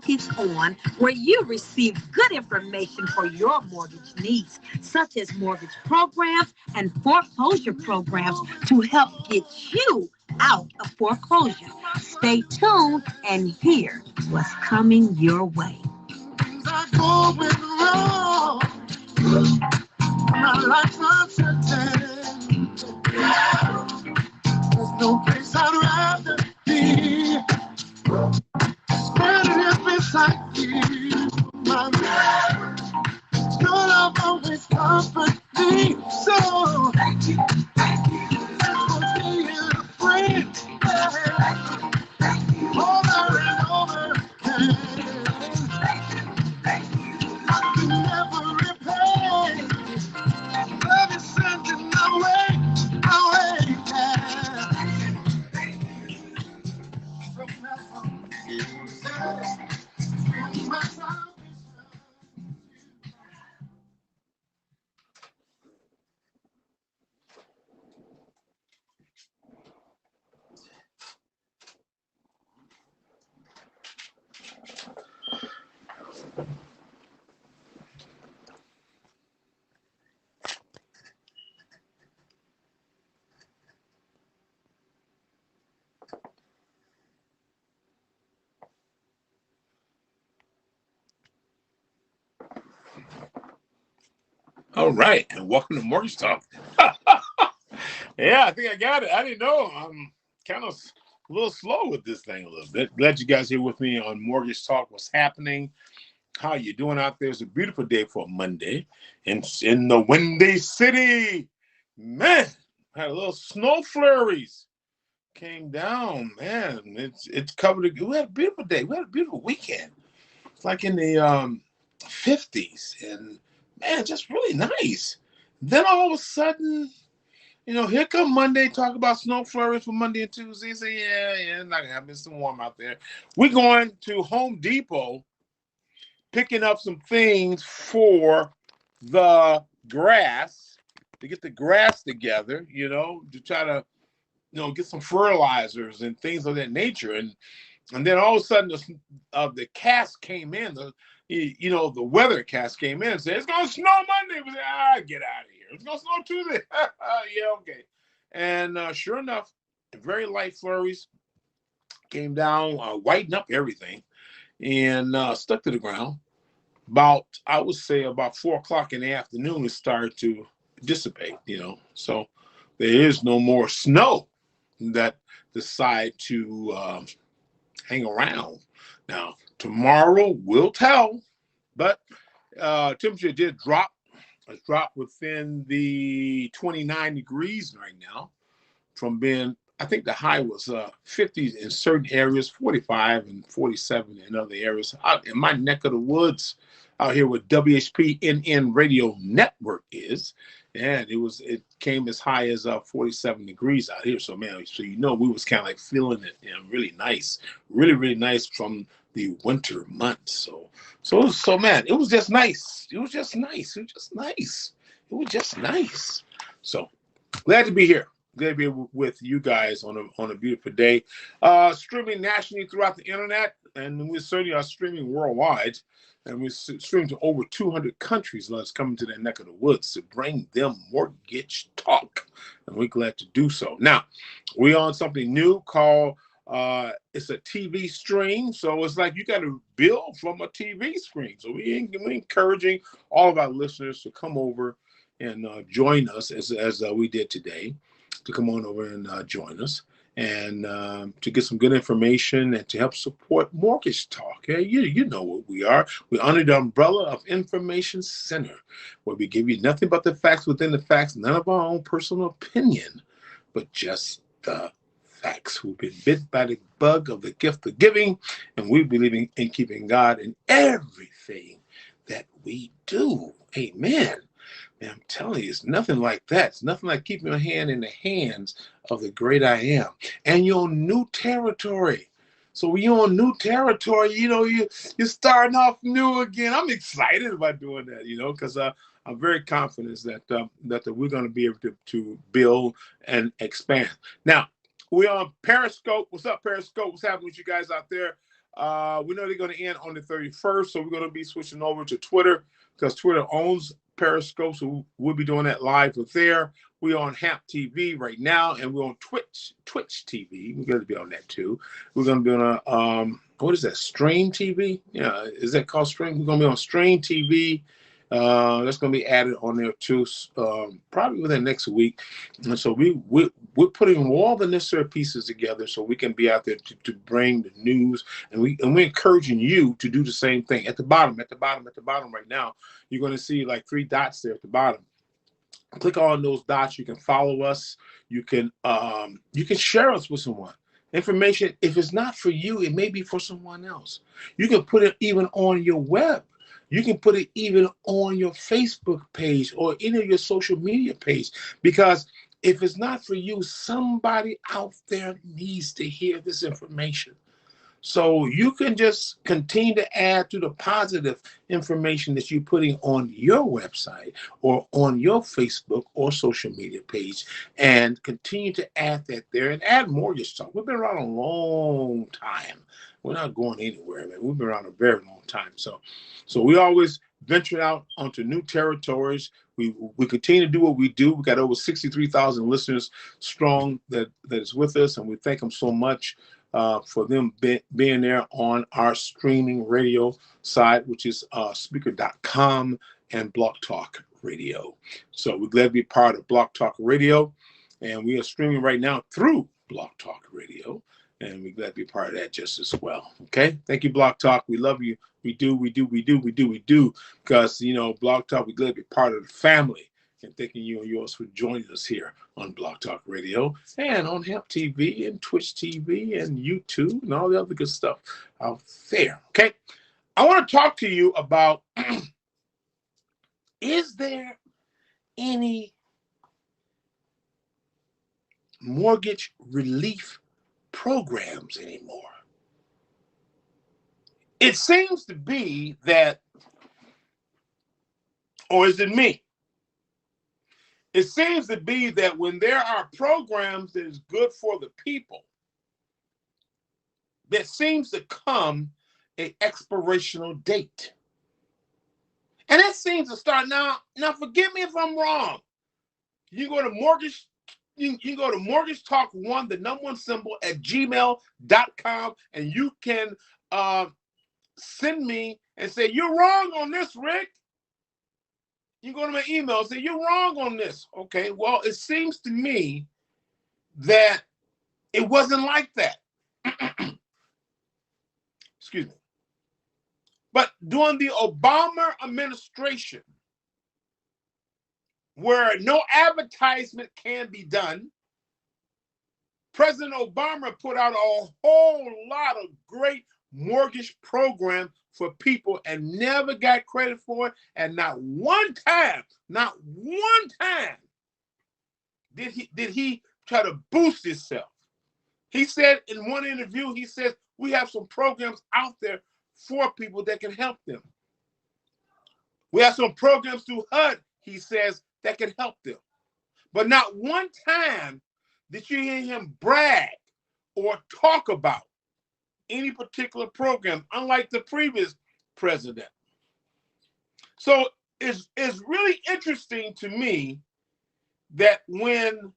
Mortgage On, where you receive good information for your mortgage needs, such as mortgage programs and foreclosure programs to help get you out of foreclosure. Stay tuned and hear what's coming your way. Things are going wrong. My life's uncertain. There's no place I'd rather be. Standing here beside you, my love. Your love always comforts me. So thank you for being a friend. Over and over again. I can never repay. Love is sending my way, yeah. From now on, my salvation. All right, and welcome to Mortgage Talk. Yeah, I think I got it. I didn't know. I'm kind of a little slow with this thing a little bit. Glad you guys here with me on Mortgage Talk. What's happening? How you doing out there? It's a beautiful day for a Monday in the Windy City. Man, had a little snow flurries. Came down, man. It's covered. We had a beautiful day. We had a beautiful weekend. It's like in the 50s, and man, just really nice. Then all of a sudden, here come Monday. Talk about snow flurries for Monday and Tuesday. Say, yeah, it's not gonna happen. It's too warm out there. We're going to Home Depot, picking up some things for the grass to get the grass together. To try to get some fertilizers and things of that nature. And then all of a sudden, the cast came in. The weather cast came in and said, it's going to snow Monday. We said, get out of here. It's going to snow Tuesday. Yeah, okay. And sure enough, very light flurries came down, whitened up everything, and stuck to the ground. I would say about 4 o'clock in the afternoon, it started to dissipate, So there is no more snow that decide to hang around. Now, tomorrow will tell, but temperature did drop. It's dropped within the 29 degrees right now from being, I think the high was 50 in certain areas, 45 and 47 in other areas. Out in my neck of the woods, out here where WHPNN Radio Network is, and it came as high as 47 degrees out here. So man, we was kind of like feeling it, really nice, really, really nice from the winter months. So man, it was just nice. It was just nice. It was just nice. It was just nice. So glad to be here. Glad to be with you guys on a beautiful day. Streaming nationally throughout the internet, and we certainly are streaming worldwide. And we stream to over 200 countries. Let's come to their neck of the woods to bring them mortgage talk. And we're glad to do so. Now, we're on something new called, it's a TV stream. So it's like you got to build from a TV screen. So we're encouraging all of our listeners to come over and join us as we did today, to come on over and join us. And to get some good information and to help support Mortgage Talk. Yeah, you know what we are. We're under the umbrella of Information Center, where we give you nothing but the facts within the facts, none of our own personal opinion, but just the facts. We've been bit by the bug of the gift of giving, and we believe in keeping God in everything that we do. Amen. Man, I'm telling you, it's nothing like that. It's nothing like keeping your hand in the hands of the great I am. And you're on new territory. So when you're on new territory, you're starting off new again. I'm excited about doing that, because I'm very confident that we're going to be able to build and expand. Now, we're on Periscope. What's up, Periscope? What's happening with you guys out there? We know they're going to end on the 31st, so we're going to be switching over to Twitter because Twitter owns Periscope, so we'll be doing that live with there. We're on HAMP TV right now, and we're on Twitch TV. We're going to be on that too. We're going to be on a what is that? Stream TV? Yeah, is that called Stream? We're going to be on Stream TV. That's going to be added on there too, probably within next week. And so we're putting all the necessary pieces together so we can be out there to bring the news, and we're encouraging you to do the same thing. At the bottom right now, you're going to see like 3 dots there at the bottom. Click on those dots. You can follow us. You can share us with someone. Information, if it's not for you, it may be for someone else. You can put it even on your web. You can put it even on your Facebook page or any of your social media page, because if it's not for you, somebody out there needs to hear this information. So you can just continue to add to the positive information that you're putting on your website or on your Facebook or social media page, and continue to add that there and add Mortgage Talk. We've been around a long time. We're not going anywhere, man. We've been around a very long time. So we always venture out onto new territories. We continue to do what we do. We got over 63,000 listeners strong that is with us, and we thank them so much for them being there on our streaming radio side, which is Spreaker.com and Blog Talk Radio. So we're glad to be part of Blog Talk Radio, and we are streaming right now through Blog Talk Radio, and we're glad to be part of that just as well. Okay, thank you, Blog Talk. We love you. We do, because, Blog Talk, we're glad to be part of the family. And thanking you and yours for joining us here on Blog Talk Radio and on HAMP TV and Twitch TV and YouTube and all the other good stuff out there. Okay, I want to talk to you about, is there any mortgage relief programs anymore? It seems to be that, or is it me? It seems to be that when there are programs that is good for the people, there seems to come an expirational date. And that seems to start now. Now, forgive me if I'm wrong. You go to Mortgage, you can go to Mortgage Talk 1, the #1 symbol at gmail.com, and you can send me and say, you're wrong on this, Rick. You go to my email and say, you're wrong on this. Okay, well, it seems to me that it wasn't like that. Excuse me. But during the Obama administration, where no advertisement can be done, President Obama put out a whole lot of great mortgage programs for people and never got credit for it. And not one time did he try to boost himself. He said in one interview, he says, we have some programs out there for people that can help them. We have some programs through HUD, he says, that can help them. But not one time did you hear him brag or talk about any particular program, unlike the previous president. So it's really interesting to me that when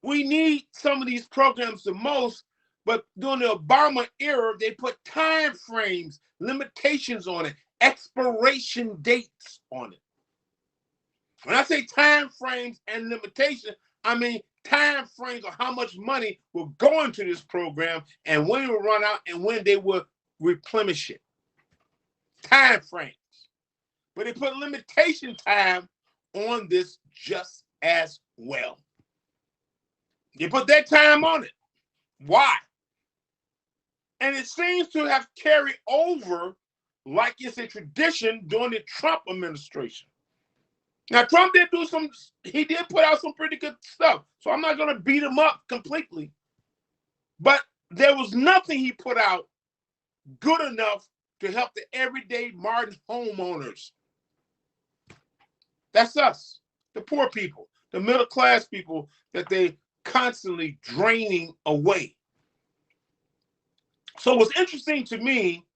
we need some of these programs the most, but during the Obama era, they put time frames, limitations on it, expiration dates on it. When I say time frames and limitations, I mean time frames of how much money will go into this program and when it will run out and when they will replenish it. Time frames. But they put limitation time on this just as well. They put that time on it. Why? And it seems to have carried over like it's a tradition during the Trump administration. Now, Trump did put out some pretty good stuff. So I'm not going to beat him up completely. But there was nothing he put out good enough to help the everyday Martin homeowners. That's us, the poor people, the middle class people that they constantly draining away. So what's interesting to me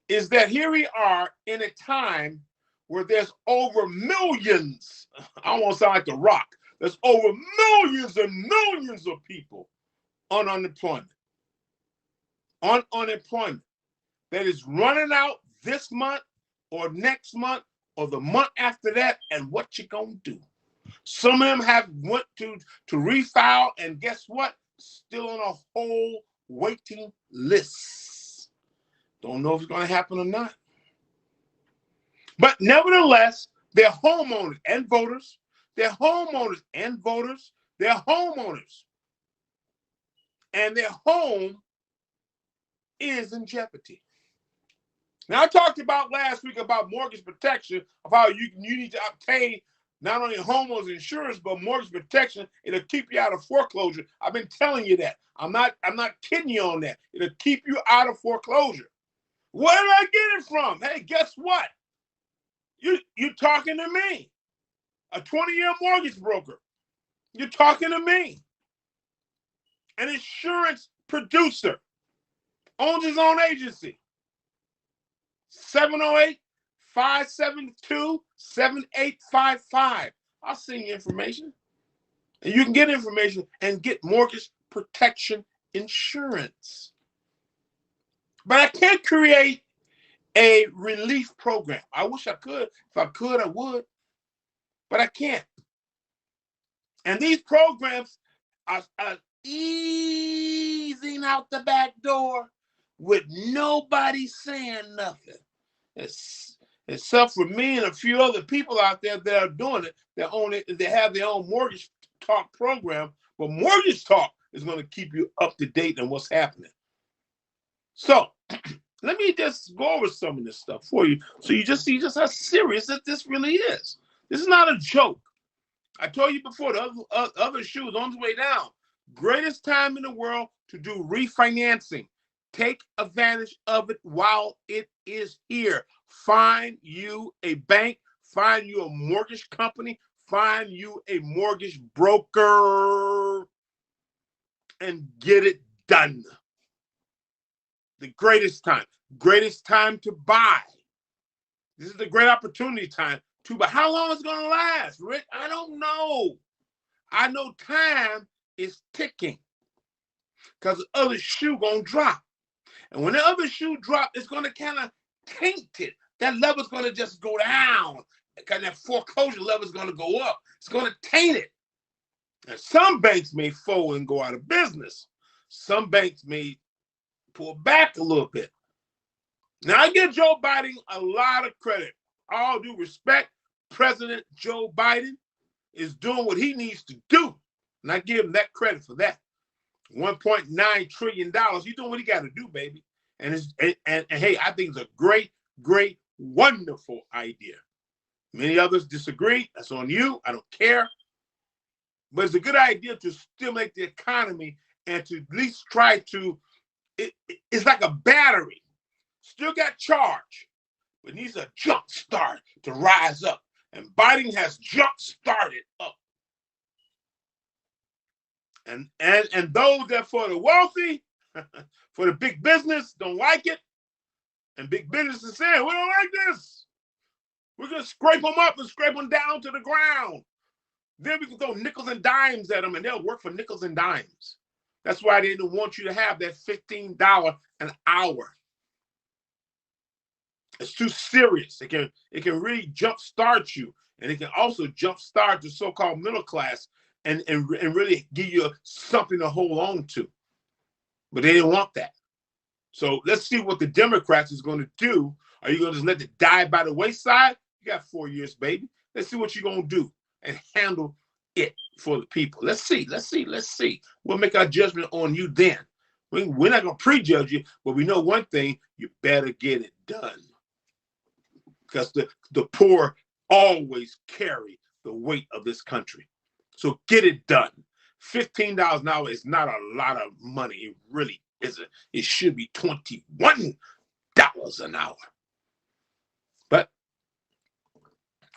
is that here we are in a time where there's over millions, I don't want to sound like The Rock, there's over millions and millions of people on unemployment, that is running out this month or next month or the month after that, and what you gonna do? Some of them have went to refile, and guess what? Still on a whole waiting list. Don't know if it's gonna happen or not. But nevertheless, they're homeowners and voters. They're homeowners and voters. They're homeowners. And their home is in jeopardy. Now, I talked about last week about mortgage protection, of how you need to obtain not only homeowners insurance, but mortgage protection. It'll keep you out of foreclosure. I've been telling you that. I'm not kidding you on that. It'll keep you out of foreclosure. Where did I get it from? Hey, guess what? You're talking to me, a 20-year mortgage broker. You're talking to me, an insurance producer, owns his own agency. 708-572-7855. I'll send you information. And you can get information and get mortgage protection insurance. But I can't create a relief program. I wish I could. If I could, I would. But I can't. And these programs are easing out the back door with nobody saying nothing. Except for me and a few other people out there that are doing it. They have their own mortgage talk program, but mortgage talk is going to keep you up to date on what's happening. So let me just go over some of this stuff for you, so you just see just how serious that this really is. This is not a joke. I told you before, the other shoe is on its way down. Greatest time in the world to do refinancing. Take advantage of it while it is here. Find you a bank, find you a mortgage company, find you a mortgage broker, and get it done. The greatest time to buy. This is the great opportunity time to buy. How long is it going to last, Rick? I don't know. I know time is ticking because the other shoe going to drop. And when the other shoe drop, it's going to kind of taint it. That level's going to just go down because that foreclosure level is going to go up. It's going to taint it. And some banks may fold and go out of business. Some banks may pull back a little bit. Now, I give Joe Biden a lot of credit. All due respect, President Joe Biden is doing what he needs to do. And I give him that credit for that. $1.9 trillion. He's doing what he got to do, baby. And hey, I think it's a great, great, wonderful idea. Many others disagree. That's on you. I don't care. But it's a good idea to stimulate the economy and to at least try to, it's like a battery. Still got charge, but needs a jump start to rise up. And Biden has jump started up. And those that for the wealthy, for the big business, don't like it. And big business is saying, we don't like this. We're going to scrape them up and scrape them down to the ground. Then we can throw nickels and dimes at them, and they'll work for nickels and dimes. That's why they don't want you to have that $15 an hour. It's too serious. It can really jumpstart you, and it can also jumpstart the so-called middle class and really give you something to hold on to. But they didn't want that. So let's see what the Democrats is going to do. Are you going to just let it die by the wayside? You got 4 years, baby. Let's see what you're going to do and handle it for the people. Let's see. We'll make our judgment on you then. We're not going to prejudge you, but we know one thing: you better get it done. Because the poor always carry the weight of this country. So get it done. $15 an hour is not a lot of money. It really isn't. It should be $21 an hour. But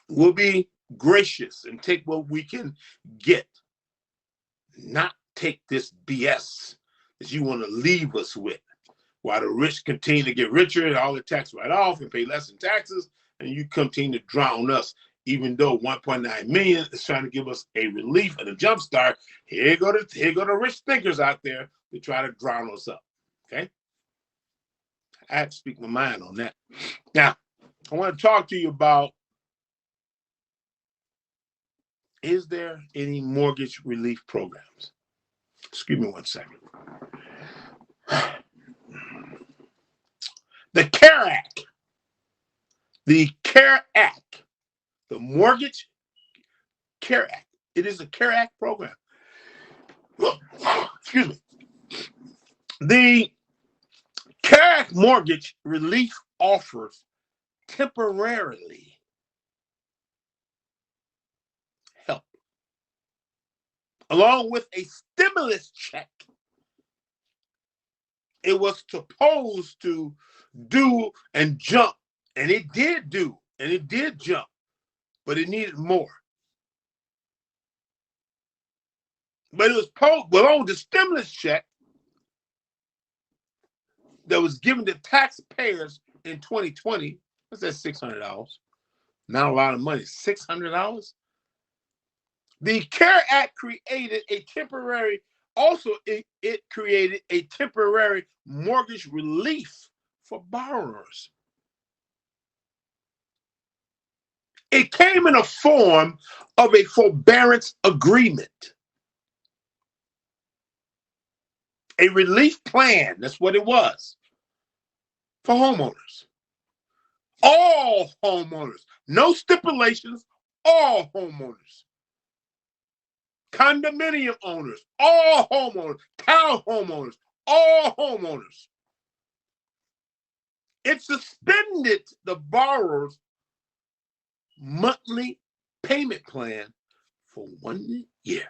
we'll be gracious and take what we can get. Not take this BS that you want to leave us with. while the rich continue to get richer and all the tax write-off and pay less in taxes, and you continue to drown us, even though 1.9 million is trying to give us a relief and a jump start. Here go the rich thinkers out there to try to drown us up. Okay? I have to speak my mind on that. Now, I want to talk to you about, is there any mortgage relief programs? Excuse me one second. The CARE Act. The CARE Act. The Mortgage CARE Act. It is a CARE Act program. Excuse me. The CARE Act mortgage relief offers temporarily help, along with a stimulus check. It was supposed to do and jump, and it did do, and it did jump, but it needed more. But it was on the stimulus check that was given to taxpayers in 2020. What's that, $600? Not a lot of money, $600. The CARE Act created a temporary, it created a temporary mortgage relief for borrowers. It came in a form of a forbearance agreement. A relief plan, that's what it was, for homeowners. All homeowners, no stipulations, all homeowners. Condominium owners, all homeowners. Town homeowners, all homeowners. It suspended the borrower's monthly payment plan for 1 year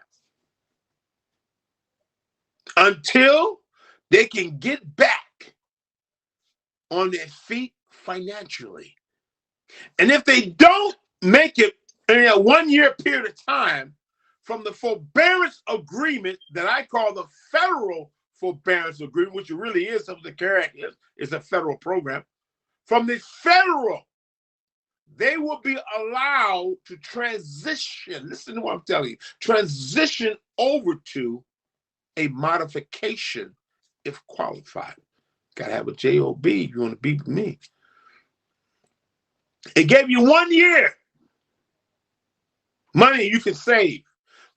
until they can get back on their feet financially. And if they don't make it in a 1 year period of time from the forbearance agreement that I call the federal forbearance agreement, which it really is something the CARE Act is a federal program, from the federal, they will be allowed to transition, listen to what I'm telling you, transition over to a modification if qualified. Got to have a JOB if you want to be with me. It gave you 1 year. Money you can save.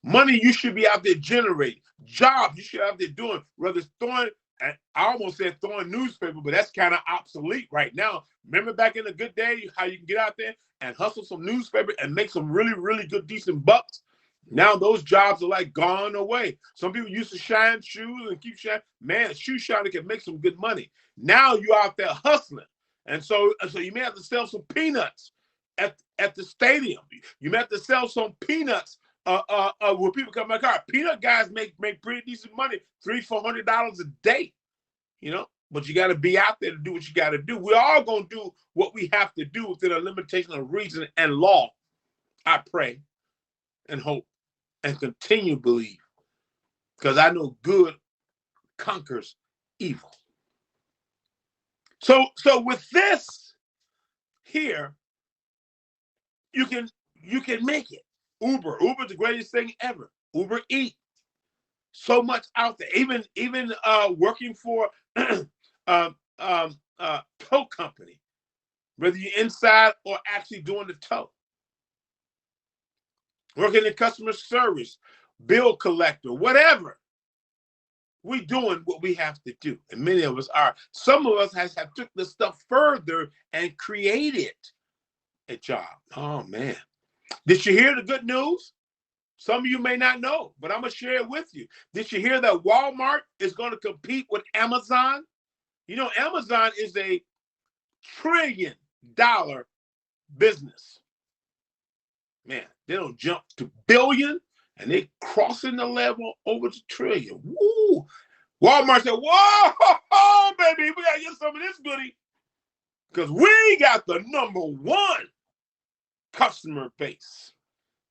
Money you should be out there generating. Jobs you should be out there doing, whether it's throwing, I almost said throwing newspaper, but that's kind of obsolete right now. Remember back in the good day, how you can get out there and hustle some newspaper and make some really, really good, decent bucks? Now those jobs are like gone away. Some people used to shine shoes and keep shining. Man, a shoe shiner can make some good money. Now you're out there hustling. And so you may have to sell some peanuts at the stadium. You may have to sell some peanuts where people come back car. Peanut guys make pretty decent money, $300-400 a day, you know. But you got to be out there to do what you got to do. We're all gonna do what we have to do within a limitation of reason and law. I pray and hope and continue to believe, because I know good conquers evil. So with this here, you can make it. Uber's the greatest thing ever. Uber Eats. So much out there. Even working for tow company, whether you're inside or actually doing the tow. Working in customer service, bill collector, whatever. We're doing what we have to do. And many of us are. Some of us have took this stuff further and created a job. Oh, man. Did you hear the good news? Some of you may not know, but I'm going to share it with you. Did you hear that Walmart is going to compete with Amazon? You know, Amazon is a $1 trillion business. Man, they don't jump to billion, and they crossing the level over to trillion. Woo! Walmart said, whoa, baby, we got to get some of this goodie, because we got the #1 customer base.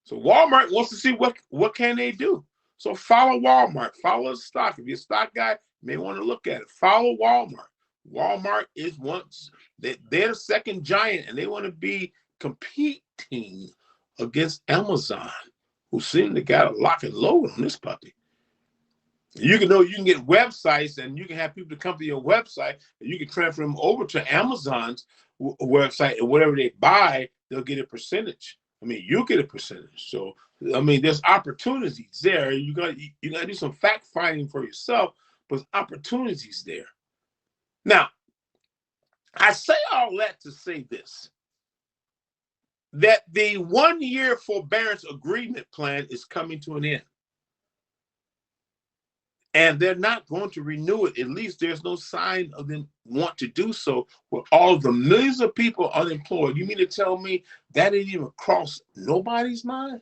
So Walmart wants to see what can they do. So follow Walmart, follow the stock. If you're a stock guy, you may want to look at it. Follow Walmart. Walmart is once, they're the second giant, and they want to be competing against Amazon, who seem to got a lock and load on this puppy. You can get websites, and you can have people to come to your website, and you can transfer them over to Amazon's website, and whatever they buy, they'll get a percentage. I mean, you get a percentage. So, I mean, there's opportunities there. You got to do some fact finding for yourself, but opportunities there. Now, I say all that to say this, that the 1-year forbearance agreement plan is coming to an end. And they're not going to renew it. At least there's no sign of them want to do so with all of the millions of people unemployed. You mean to tell me that didn't even cross nobody's mind?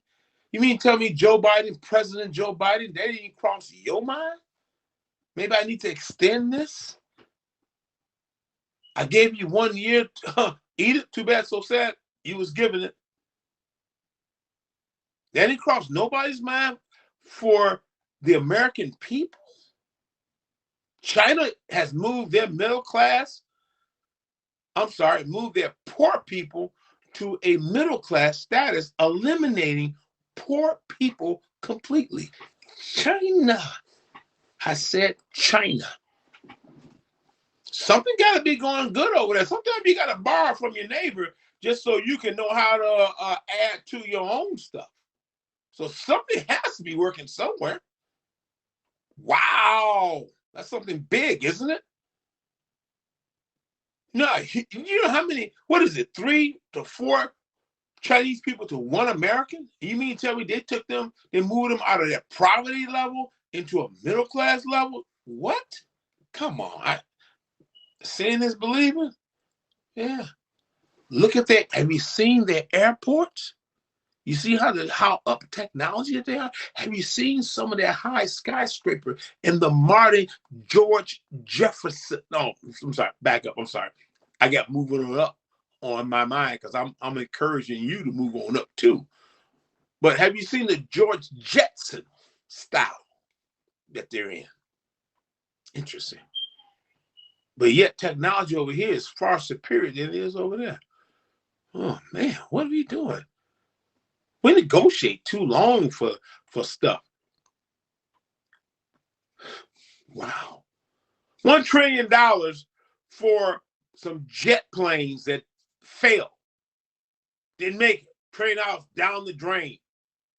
You mean to tell me Joe Biden, President Joe Biden, that didn't even cross your mind? Maybe I need to extend this? I gave you 1 year to eat it. Too bad, so sad. You was giving it. That didn't cross nobody's mind for the American people. China has moved their moved their poor people to a middle class status, eliminating poor people completely. China. I said China. Something got to be going good over there. Sometimes you got to borrow from your neighbor just so you can know how to add to your own stuff. So something has to be working somewhere. Wow. That's something big, isn't it? No, you know how many, what is it, 3 to 4 Chinese people to 1 American? You mean to tell me they moved them out of their poverty level into a middle class level? What? Come on. Seeing is believing? Yeah. Look at that. Have you seen their airports? You see how up technology they are? Have you seen some of their high skyscraper in the Marty George Jefferson? No, I'm sorry. Back up. I'm sorry. I got moving up on my mind because I'm encouraging you to move on up too. But have you seen the George Jetson style that they're in? Interesting. But yet technology over here is far superior than it is over there. Oh man, what are we doing? We negotiate too long for stuff. Wow. $1 trillion for some jet planes that failed. Didn't make it. Train off down the drain.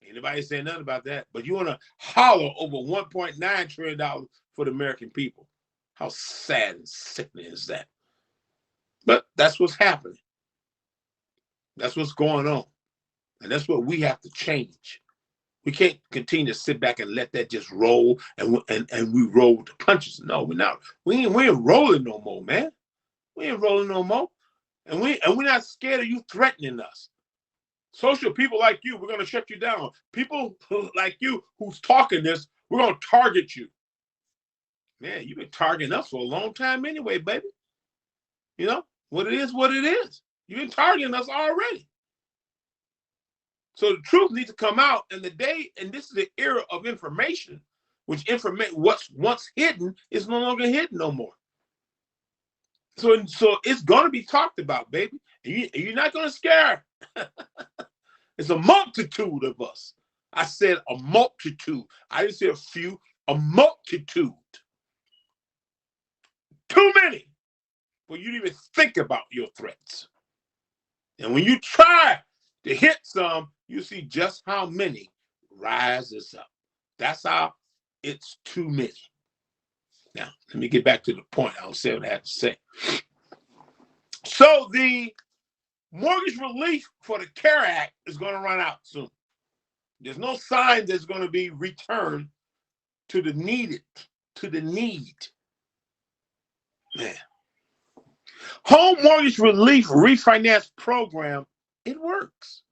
Anybody saying nothing about that? But you want to holler over $1.9 trillion for the American people. How sad and sickening is that? But that's what's happening. That's what's going on. And that's what we have to change. We can't continue to sit back and let that just roll and we roll with the punches. No, we're not. We ain't rolling no more, man. We ain't rolling no more. And we're not scared of you threatening us. Social people like you, we're going to shut you down. People like you who's talking this, we're going to target you. Man, you've been targeting us for a long time anyway, baby. You know, what it is, what it is. You've been targeting us already. So the truth needs to come out, and this is the era of information, which what's once hidden is no longer hidden no more. So it's going to be talked about, baby. And you're not going to scare. It's a multitude of us. I said a multitude. I didn't say a few, a multitude. Too many for you to even think about your threats. And when you try to hit some, you see just how many rises up. That's how it's too many. Now, let me get back to the point. I'll say what I have to say. So the mortgage relief for the CARE Act is going to run out soon. There's no sign there's going to be return to the need. Man. Home mortgage relief refinance program, it works.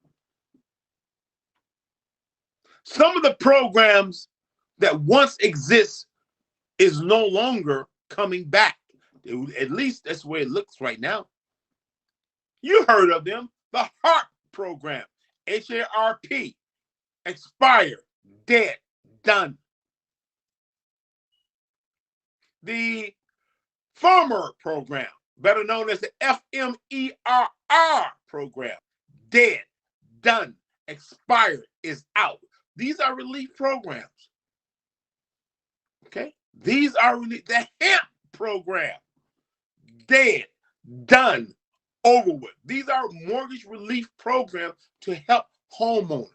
Some of the programs that once exist is no longer coming back. At least that's the way it looks right now. You heard of them, the HARP program, HARP, expired, dead, done. The Farmer program, better known as the FMERR program. Dead, done, expired, is out. These are relief programs. Okay? These are relief. The HEMP program, dead, done, over with. These are mortgage relief programs to help homeowners.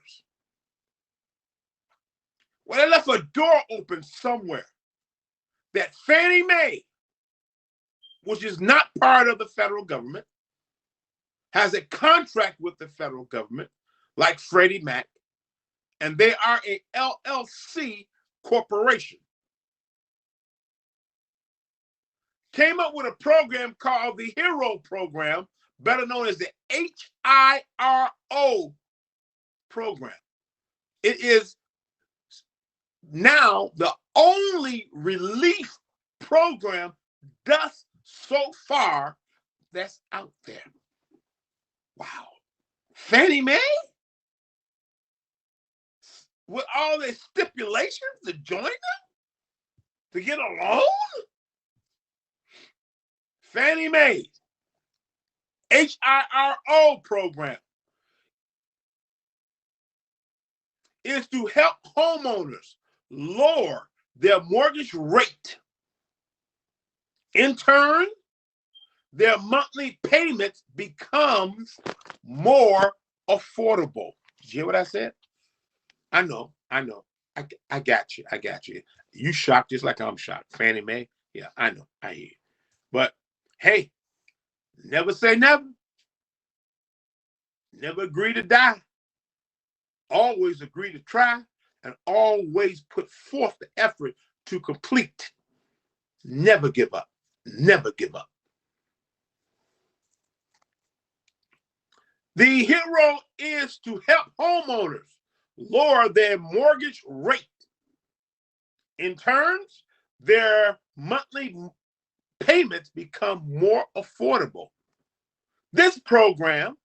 Well, they left a door open somewhere that Fannie Mae, which is not part of the federal government, has a contract with the federal government, like Freddie Mac, and they are a LLC corporation. Came up with a program called the HERO program, better known as the HIRO program. It is now the only relief program thus so far that's out there. Wow. Fannie Mae? With all their stipulations to join them? To get a loan? Fannie Mae's HIRO program is to help homeowners lower their mortgage rate. In turn, their monthly payments becomes more affordable. Did you hear what I said? I know. I got you. You shocked just like I'm shocked. Fannie Mae? Yeah, I know. I hear you. But hey, never say never. Never agree to die. Always agree to try, and always put forth the effort to complete. Never give up. Never give up. The HERO is to help homeowners lower their mortgage rate. In turn, their monthly payments become more affordable. This program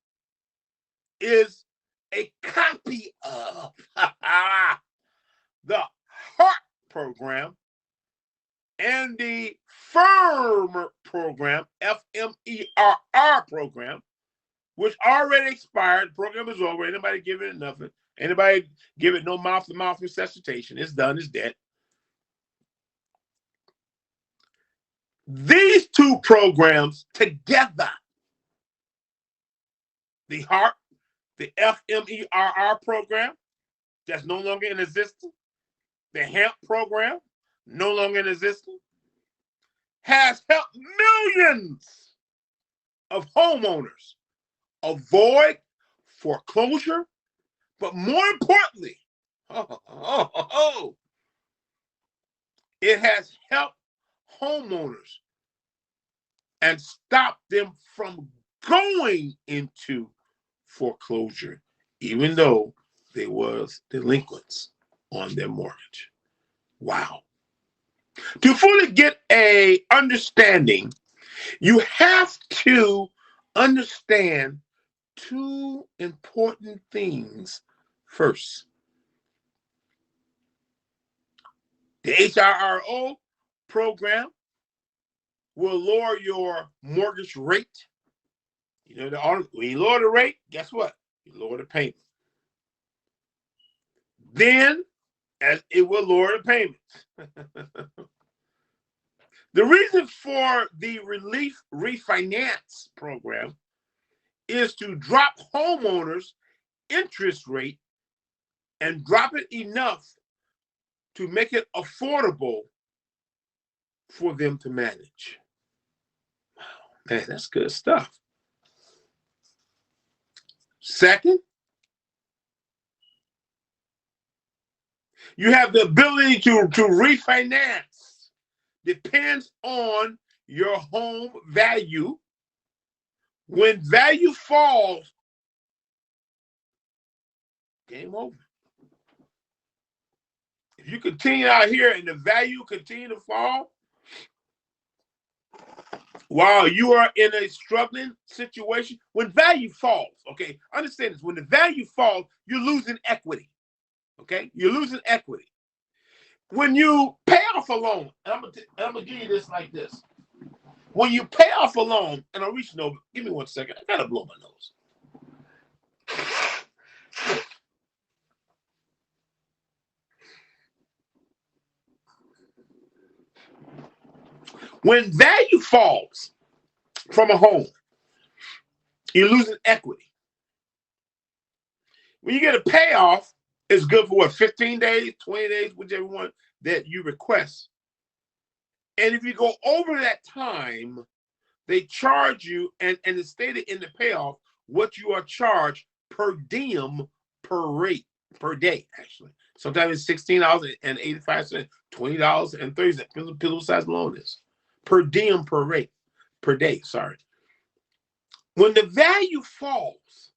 is a copy of the HEART program and the FIRM program, FMERR program, which already expired. The program is over. Anybody give it nothing. Anybody give it no mouth-to-mouth resuscitation. It's done. It's dead. These two programs together, the HEART, the FMERR program, that's no longer in existence, the HEMP program, no longer in existence, has helped millions of homeowners avoid foreclosure, but more importantly, it has helped homeowners and stopped them from going into foreclosure, even though they was delinquents on their mortgage. Wow. To fully get a understanding, you have to understand two important things first. The HIRO program will lower your mortgage rate. You know, when you lower the rate, guess what? You lower the payment. Then, as it will lower the payments. The reason for the relief refinance program is to drop homeowners' interest rate and drop it enough to make it affordable for them to manage. Wow, man, that's good stuff. Second, you have the ability to refinance. Depends on your home value. When value falls, game over. If you continue out here and the value continue to fall, while you are in a struggling situation, when value falls, okay, understand this, when the value falls, you're losing equity, okay? You're losing equity. When you pay off a loan, I'm gonna give you this like this. When you pay off a loan, and I'm reaching over, give me 1 second. I gotta blow my nose. When value falls from a home, you're losing equity. When you get a payoff, it's good for what, 15 days, 20 days, whichever one that you request. And if you go over that time, they charge you, and it's stated in the payoff what you are charged per diem per rate per day, actually. Sometimes it's $16.85, $20.30, depends on size loan is. Per diem per rate, per day, sorry. When the value falls,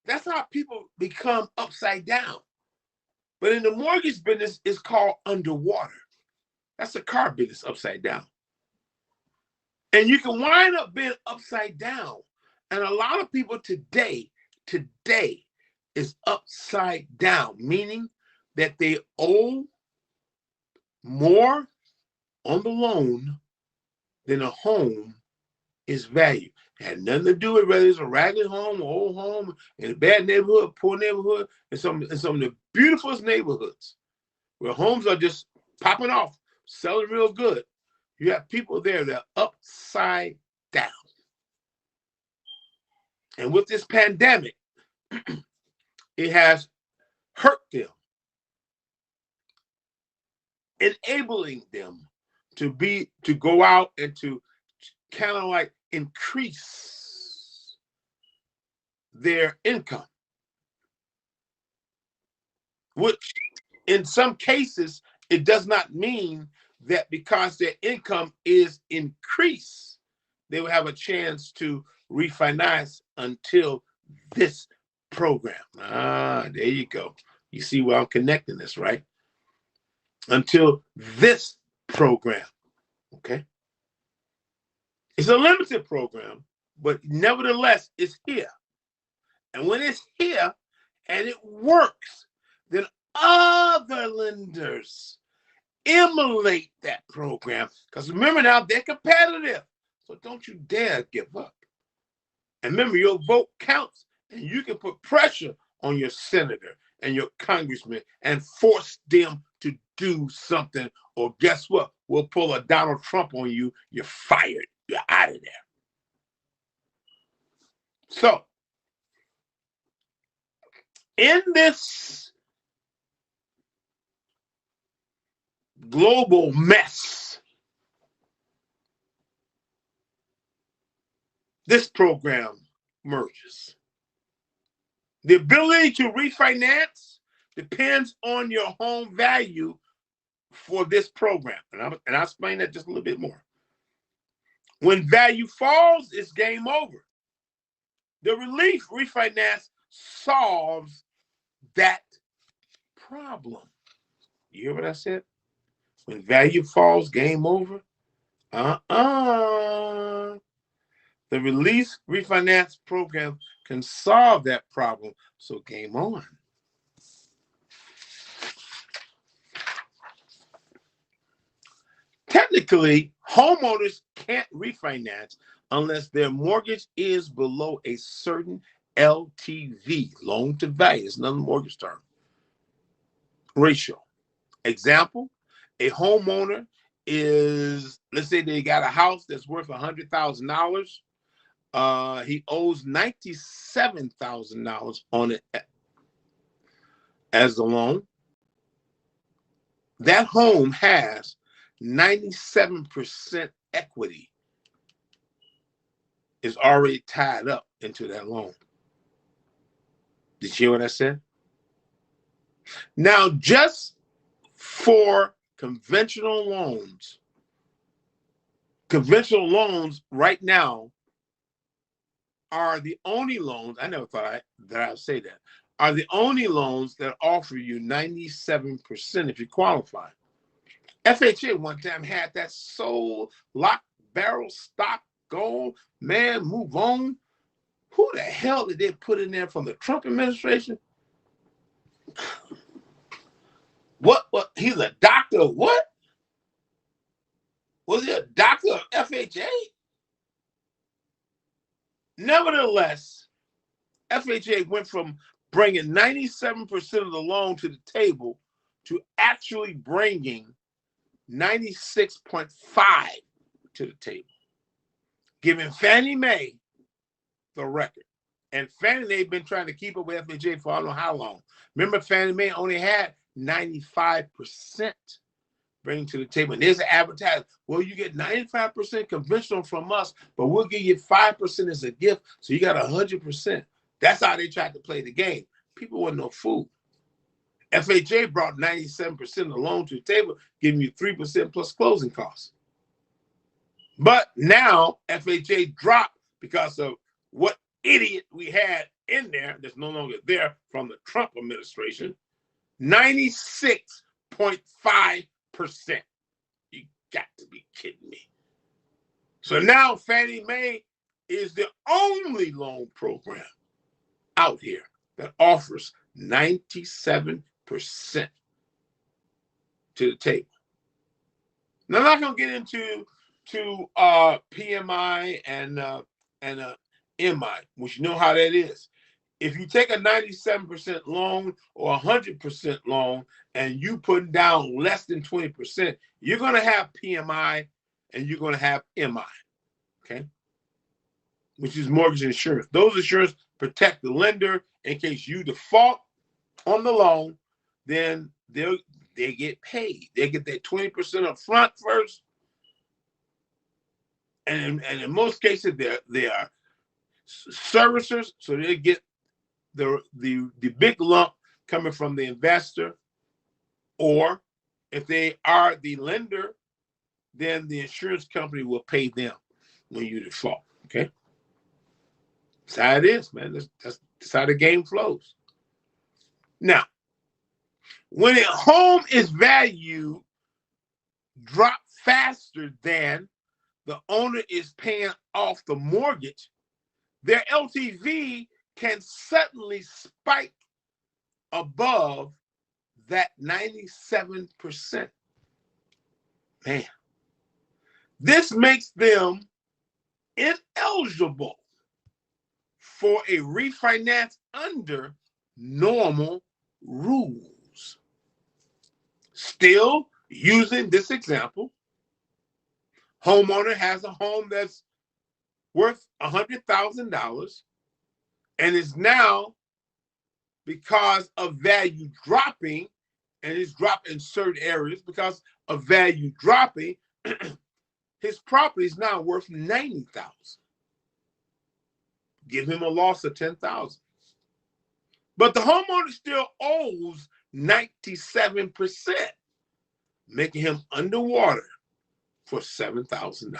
that's how people become upside down. But in the mortgage business, it's called underwater. That's a car business upside down. And you can wind up being upside down. And a lot of people today is upside down, meaning that they owe more on the loan than a home is valued. It had nothing to do with whether it's a ragged home or old home in a bad neighborhood, poor neighborhood, in some of the beautifulest neighborhoods where homes are just popping off, selling real good. You have people there that are upside down. And with this pandemic, it has hurt them, enabling them to go out and to kind of like increase their income, which in some cases, it does not mean that because their income is increased, they will have a chance to refinance until this program. There you go. You see where I'm connecting this, right? Until this program, okay? It's a limited program, but nevertheless, it's here. And when it's here and it works, then other lenders emulate that program. Because remember now, they're competitive. So don't you dare give up. And remember, your vote counts, and you can put pressure on your senator and your congressman and force them to do something. Or guess what? We'll pull a Donald Trump on you. You're fired. You're out of there. So, in this global mess, this program merges. The ability to refinance depends on your home value for this program. And I'll explain that just a little bit more. When value falls, it's game over. The relief refinance solves that problem. You hear what I said? When value falls, game over. The release refinance program can solve that problem. So game on. Technically, homeowners can't refinance unless their mortgage is below a certain LTV, loan to value. It's another mortgage term. Ratio. Example, a homeowner is, let's say they got a house that's worth $100,000. He owes $97,000 on it as a loan. That home has 97% equity is already tied up into that loan. Did you hear what I said? Now, just for conventional loans right now are the only loans, I never thought that I'd say that, are the only loans that offer you 97% if you qualify. FHA one time had that sold, lock, barrel, stock, gold, man, move on. Who the hell did they put in there from the Trump administration? What? He's a doctor? What? Was he a doctor of FHA? Nevertheless, FHA went from bringing 97% of the loan to the table to actually bringing 96.5 to the table, giving Fannie Mae the record. And Fannie Mae been trying to keep up with FHA for I don't know how long. Remember, Fannie Mae only had 95% bringing to the table. And there's an advertisement. Well, you get 95% conventional from us, but we'll give you 5% as a gift. So you got 100%. That's how they tried to play the game. People wasn't no fool. FHA brought 97% of the loan to the table, giving you 3% plus closing costs. But now FHA dropped because of what idiot we had in there that's no longer there from the Trump administration, 96.5%. You got to be kidding me. So now Fannie Mae is the only loan program out here that offers 97% to the table. Now, I'm not going to get into PMI and MI, which you know how that is. If you take a 97% loan or 100% loan and you put down less than 20%, you're going to have PMI and you're going to have MI, okay? Which is mortgage insurance. Those insurance protect the lender in case you default on the loan, then they get paid. They get that 20% up front first. And in most cases, they are servicers, so they get the big lump coming from the investor, or if they are the lender, then the insurance company will pay them when you default. Okay, that's how it is, man. That's how the game flows. Now, when a home is valued drop faster than the owner is paying off the mortgage, their LTV can suddenly spike above that 97%. Man, this makes them ineligible for a refinance under normal rules. Still using this example, homeowner has a home that's worth $100,000 and is now, because of value dropping, and it's dropped in certain areas because of value dropping, his property is now worth $90,000. Give him a loss of $10,000. But the homeowner still owes 97%, making him underwater for $7,000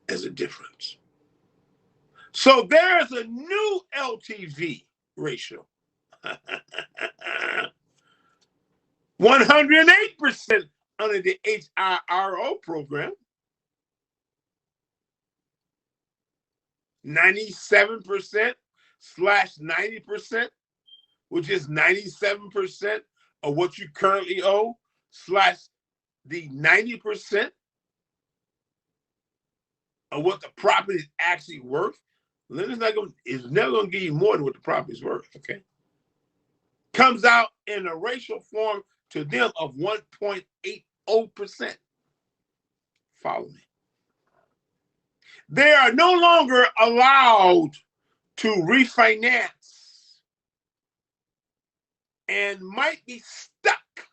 as a difference. So there's a new LTV ratio. 108% under the HIRO program. 97%/90%, which is 97% of what you currently owe, slash the 90% of what the property is actually worth. Lender's is never going to give you more than what the property is worth, okay? Comes out in a ratio form to them of 1.80%. Follow me. They are no longer allowed to refinance and might be stuck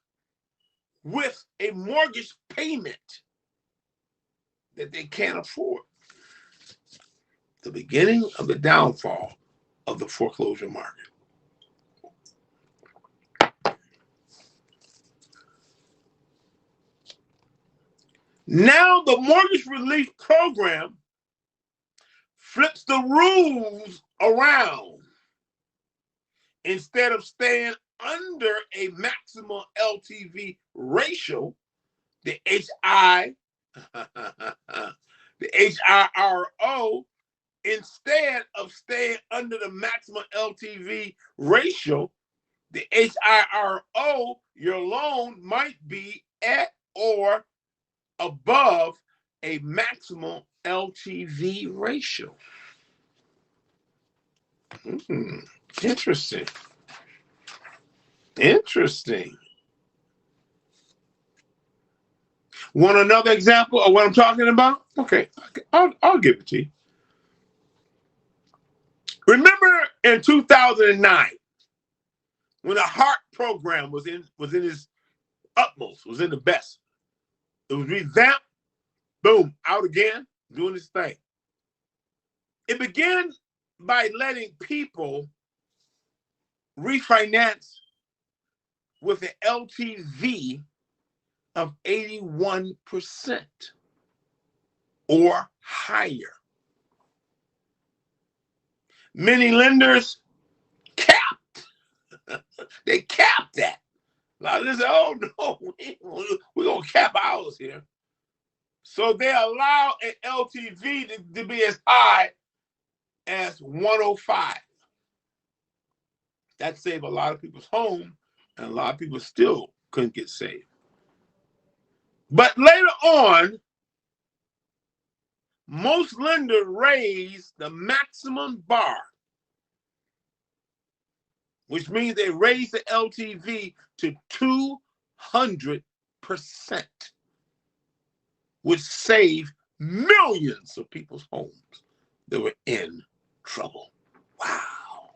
with a mortgage payment that they can't afford. The beginning of the downfall of the foreclosure market. Now the mortgage relief program flips the rules around. Instead of staying under a maximum LTV ratio, the HIRO, instead of staying under the maximum LTV ratio, the HIRO, your loan might be at or above a maximum LTV ratio. Interesting. Interesting. Want another example of what I'm talking about? Okay, I'll give it to you. Remember in 2009, when the HARP program was in its utmost, was in the best. It was revamped, boom, out again, doing its thing. It began by letting people refinance with an LTV of 81% or higher. Many lenders capped. They capped that. A lot of them said, oh no, we're going to cap ours here. So they allow an LTV to be as high as 105. That saved a lot of people's home, and a lot of people still couldn't get saved. But later on, most lenders raised the maximum bar, which means they raised the LTV to 200%, which saved millions of people's homes that were in trouble. Wow.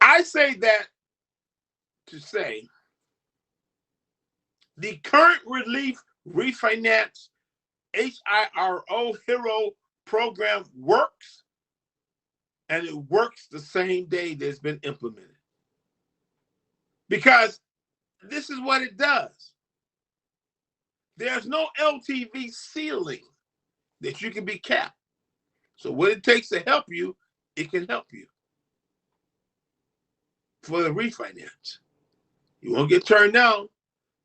I say that to say the current relief refinance HIRO HERO program works, and it works the same day that it's been implemented. Because this is what it does. There's no LTV ceiling that you can be capped. So what it takes to help you, it can help you. For the refinance, you won't get turned down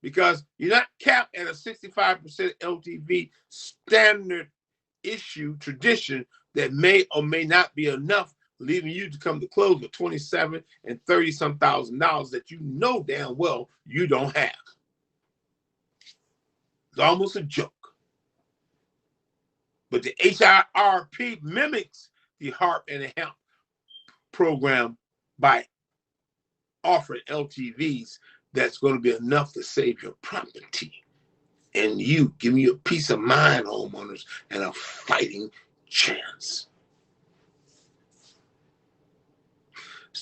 because you're not capped at a 65% LTV standard issue tradition that may or may not be enough, leaving you to come to close with $27,000 and $30-some thousand that you know damn well you don't have. It's almost a joke. But the HIRP mimics the HARP and the HEMP program by offering LTVs that's going to be enough to save your property and you, giving you a peace of mind, homeowners, and a fighting chance.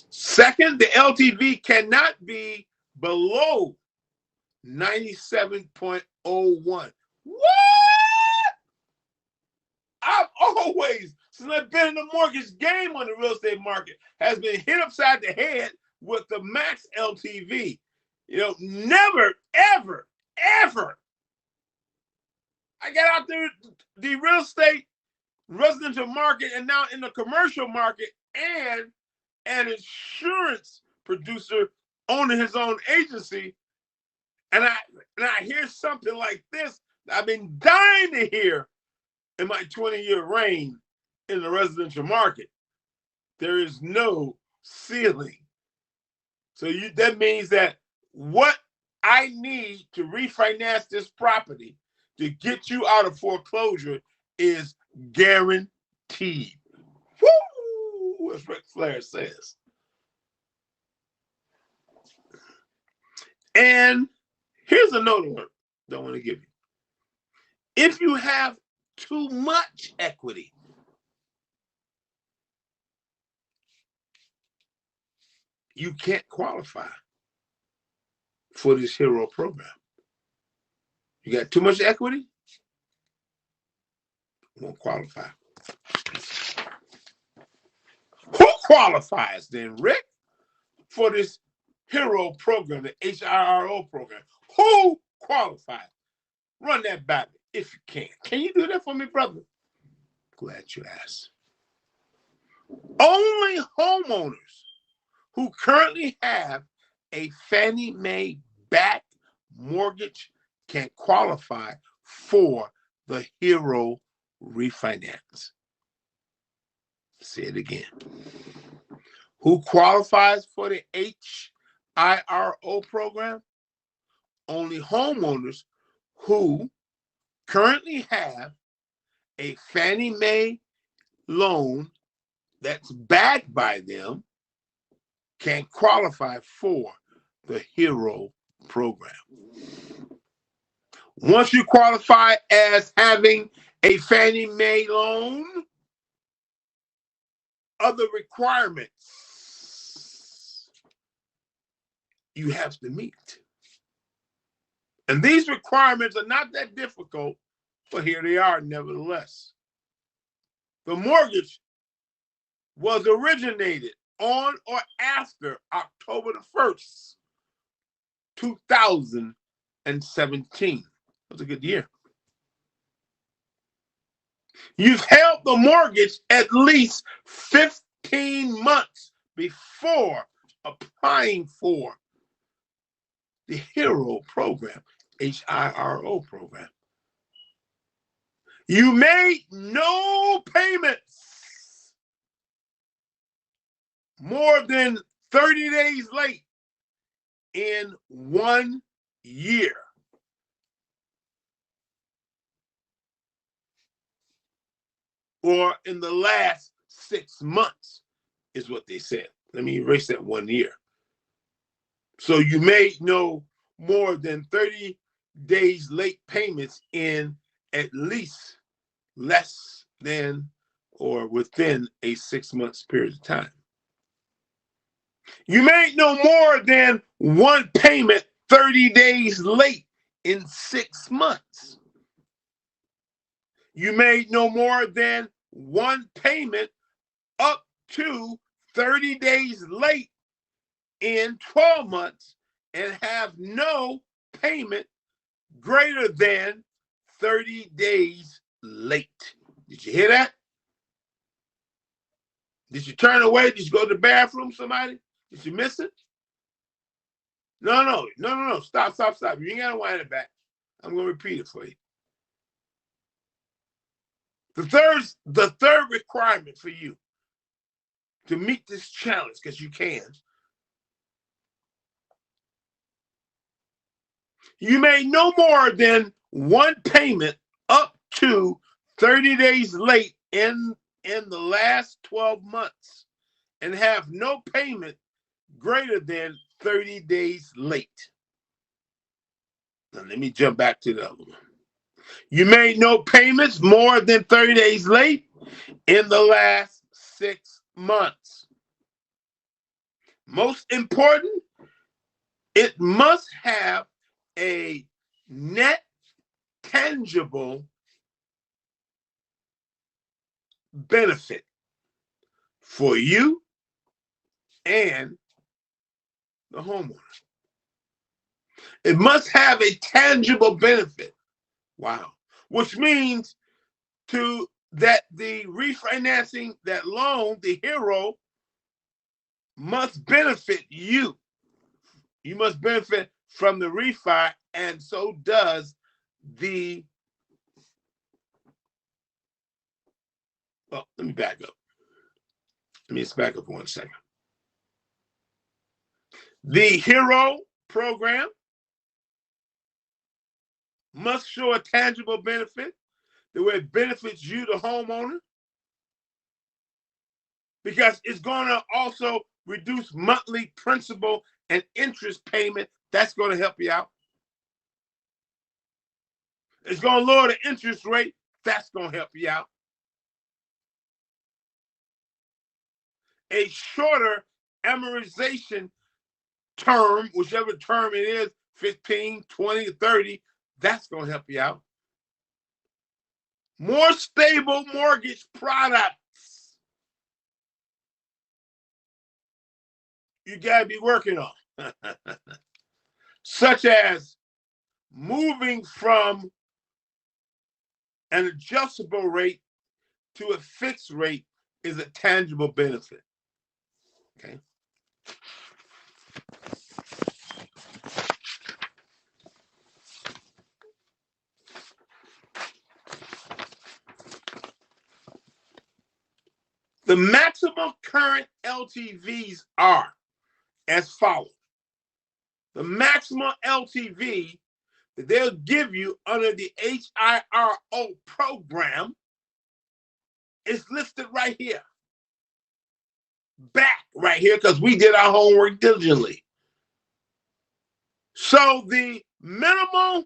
Second, the LTV cannot be below 97.01. What? I've always, since I've been in the mortgage game on the real estate market, has been hit upside the head with the max LTV. You know, never, ever, ever. I got out there, the real estate, residential market, and now in the commercial market, and an insurance producer owning his own agency. And I hear something like this I've been dying to hear in my 20-year reign in the residential market. There is no ceiling. So that means that what I need to refinance this property to get you out of foreclosure is guaranteed. Woo! As Ric Flair says. And here's another one that I want to give you. If you have too much equity, you can't qualify for this HERO program. You got too much equity, you won't qualify. Who qualifies then, Rick, for this HERO program, the HIRO program? Who qualifies? Run that by me if you can. Can you do that for me, brother? Glad you asked. Only homeowners who currently have a Fannie Mae backed mortgage can qualify for the HERO refinance. Say it again. Who qualifies for the IRO program, only homeowners who currently have a Fannie Mae loan that's backed by them can qualify for the HERO program. Once you qualify as having a Fannie Mae loan, other requirements you have to meet. And these requirements are not that difficult, but here they are nevertheless. The mortgage was originated on or after October the 1st, 2017. That was a good year. You've held the mortgage at least 15 months before applying for the HERO program, HIRO program. You made no payments more than 30 days late in 1 year. Or in the last 6 months, is what they said. Let me erase that 1 year. So you made no more than 30 days late payments in at least less than or within a 6 months period of time. You made no more than one payment 30 days late in 6 months. You made no more than one payment up to 30 days late in 12 months and have no payment greater than 30 days late. Did you hear that? Did you turn away? Did you go to the bathroom, somebody? Did you miss it? No. Stop. You ain't got to wind it back. I'm going to repeat it for you. The third requirement for you to meet this challenge, because you can, you made no more than one payment up to 30 days late in the last 12 months and have no payment greater than 30 days late. Now let me jump back to the other one. You made no payments more than 30 days late in the last 6 months. Most important, it must have a net tangible benefit for you and the homeowner. It must have a tangible benefit. Wow. Which means that the refinancing that loan, the HERO, must benefit you. You must benefit from the refi, and so does the, well, let me back up. Let me just back up for 1 second. The HERO program must show a tangible benefit, the way it benefits you, the homeowner, because it's going to also reduce monthly principal and interest payment. That's going to help you out. It's going to lower the interest rate. That's going to help you out. A shorter amortization term, whichever term it is, 15, 20, 30, that's going to help you out. More stable mortgage products you got to be working on, such as moving from an adjustable rate to a fixed rate is a tangible benefit. Okay. The maximum current LTVs are as follows. the maximum LTV that they'll give you under the HIRO program is listed right here. Back right here, because we did our homework diligently. So the minimum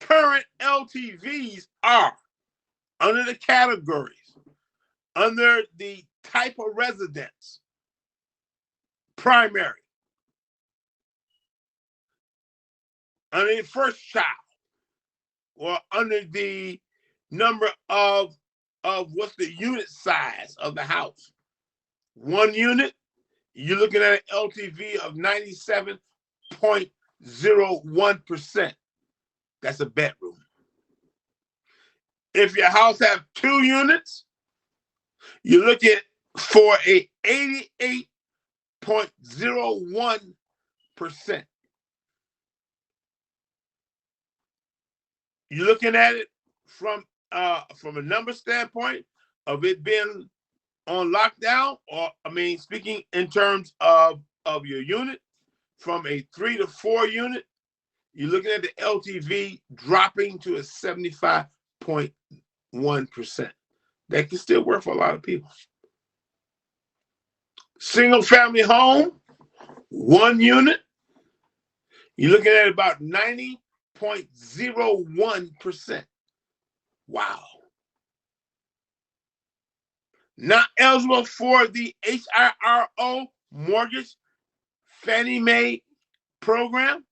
current LTVs are under the categories, under the type of residence, primary, under the first child, or under the number of what's the unit size of the house. 1 unit, you're looking at an LTV of 97.01%. That's a bedroom. If your house have 2 units, you're looking for a 88.01%. You're looking at it from a number standpoint of it being on lockdown, or speaking in terms of your unit, from a 3 to 4 unit, you're looking at the LTV dropping to a 75.1%. That can still work for a lot of people. Single family home, 1 unit, you're looking at about 90.01%. Wow. Not eligible for the HIRO mortgage Fannie Mae program.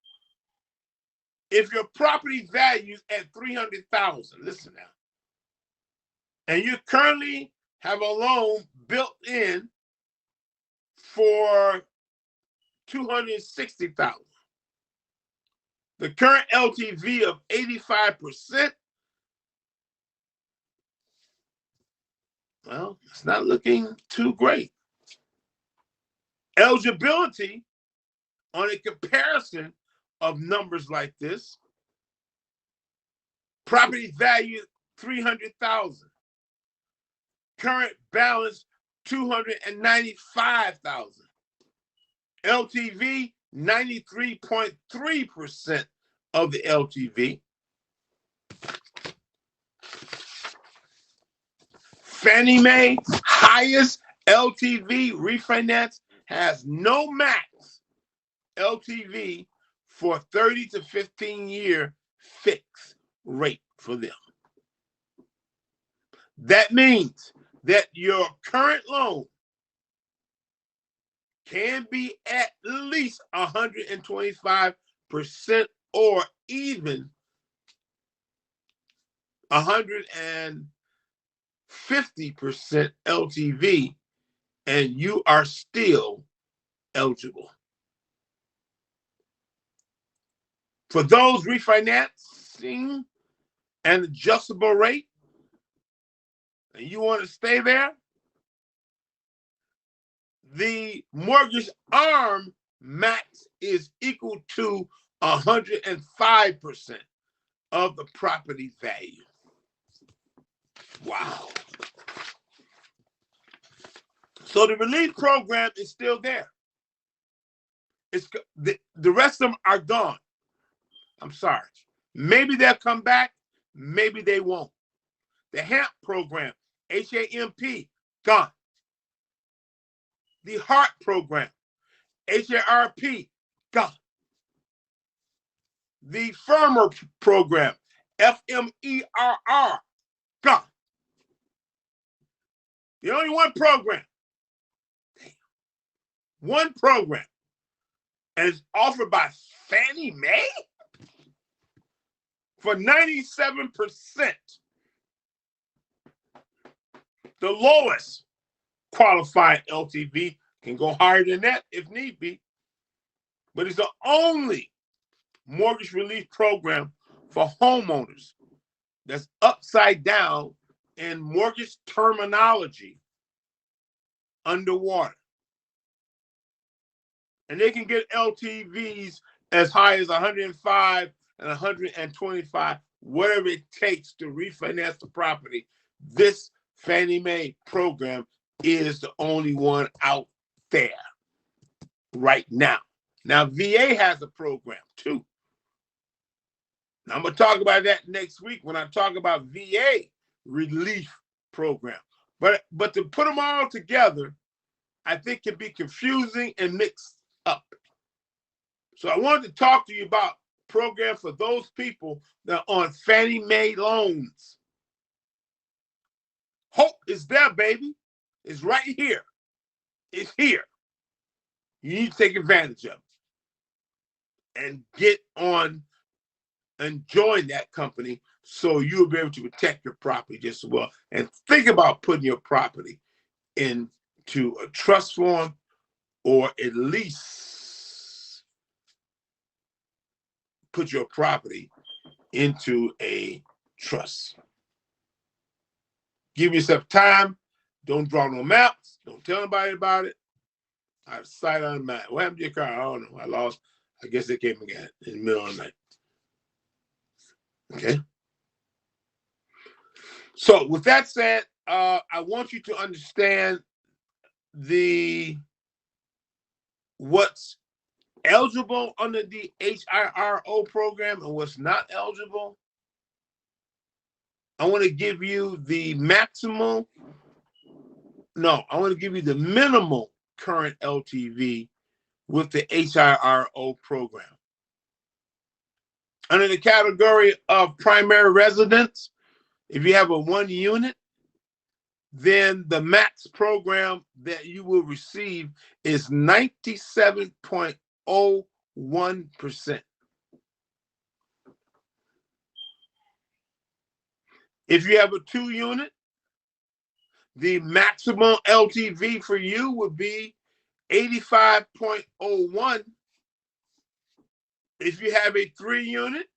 If your property values at $300,000, listen now, and you currently have a loan built in for $260,000, the current LTV of 85%, well, it's not looking too great. Eligibility on a comparison of numbers like this: property value $300,000, current balance $295,000, LTV 93.3% of the LTV. Fannie Mae highest LTV refinance has no max LTV for 30 to 15 year fixed rate for them. That means that your current loan can be at least 125% or even 150% LTV, and you are still eligible. For those refinancing an adjustable rate, and you want to stay there, the mortgage arm max is equal to 105% of the property value. Wow. So the relief program is still there. It's the rest of them are gone. I'm sorry. Maybe they'll come back. Maybe they won't. The HAMP program, HAMP, gone. The HARP program, HARP, gone. The FERMER program, FMERR, gone. The only one program, one program, and it's offered by Fannie Mae for 97%. The lowest qualified LTV, can go higher than that if need be, but it's the only mortgage relief program for homeowners that's upside down in mortgage terminology, underwater. And they can get LTVs as high as 105 and 125, whatever it takes to refinance the property. This Fannie Mae program is the only one out there right now. Now, VA has a program too. Now, I'm going to talk about that next week when I talk about VA relief program. But to put them all together, I think can be confusing and mixed up. So I wanted to talk to you about program for those people that are on Fannie Mae loans. Hope is there, baby. It's right here. It's here. You need to take advantage of it and get on and join that company so you'll be able to protect your property just as well. And think about putting your property into a trust form, or at least put your property into a trust. Give yourself time. Don't draw no maps. Don't tell anybody about it. I have sight on the map. What happened to your car? I don't know. I lost. I guess it came again in the middle of the night. Okay. So with that said, I want you to understand what's eligible under the HIRO program and what's not eligible. I want to give you the maximum. No, I want to give you the minimal current LTV with the HIRO program. Under the category of primary residence, if you have a 1 unit, then the max program that you will receive is 97.01%. If you have a 2 unit, the maximum LTV for you would be 85.01. If you have a 3 unit,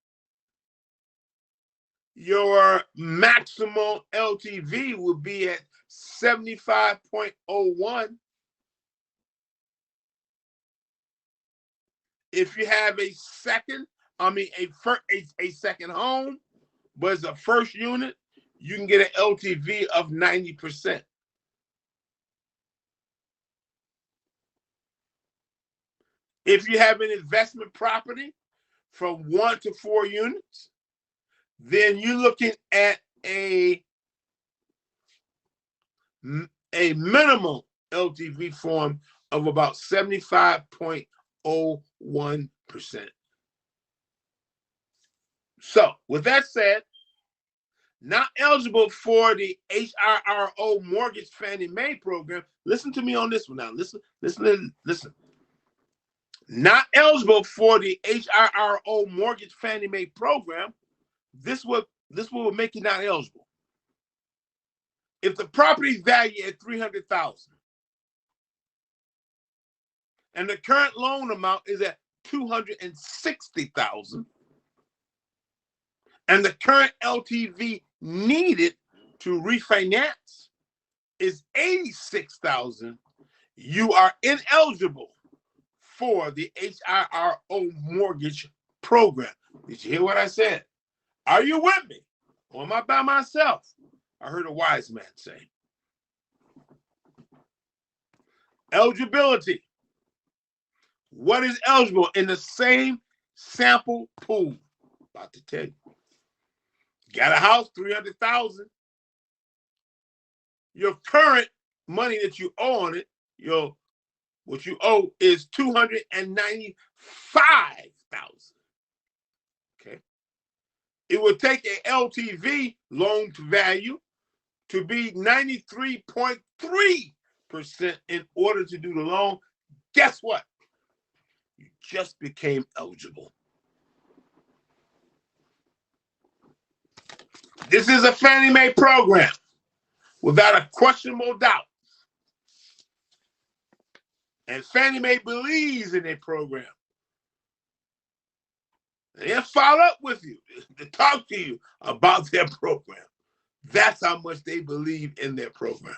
your maximum LTV would be at 75.01. If you have a second home, but it's a first unit, you can get an LTV of 90%. If you have an investment property from 1 to 4 units, then you're looking at a minimum LTV form of about 75.01%. So with that said, not eligible for the HIRO Mortgage Fannie Mae program. Listen to me on this one now. Listen. Not eligible for the HIRO Mortgage Fannie Mae program. This will make you not eligible. If the property is valued at $300,000 and the current loan amount is at $260,000, and the current LTV needed to refinance is $86,000, you are ineligible for the HIRO mortgage program. Did you hear what I said? Are you with me? Or am I by myself? I heard a wise man say. Eligibility. What is eligible in the same sample pool? About to tell you. Got a house, $300,000. Your current money that you owe on it, what you owe is $295,000. Okay. It would take a LTV, loan to value, to be 93.3% in order to do the loan. Guess what? You just became eligible. This is a Fannie Mae program without a questionable doubt. And Fannie Mae believes in their program. And they'll follow up with you to talk to you about their program. That's how much they believe in their program.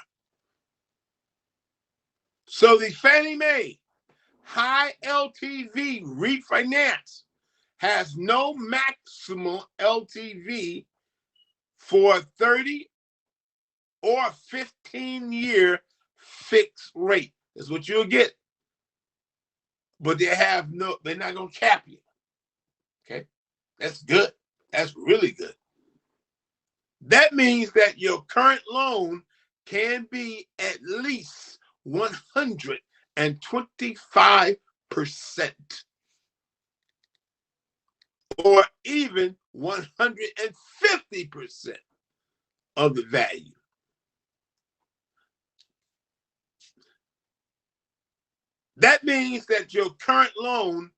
So the Fannie Mae high LTV refinance has no maximum LTV for 30 or 15-year fixed rate. That's what you'll get. but they're not going to cap you. Okay, that's good. That's really good. That means that your current loan can be at least 125% or even 150% of the value. That means that your current loan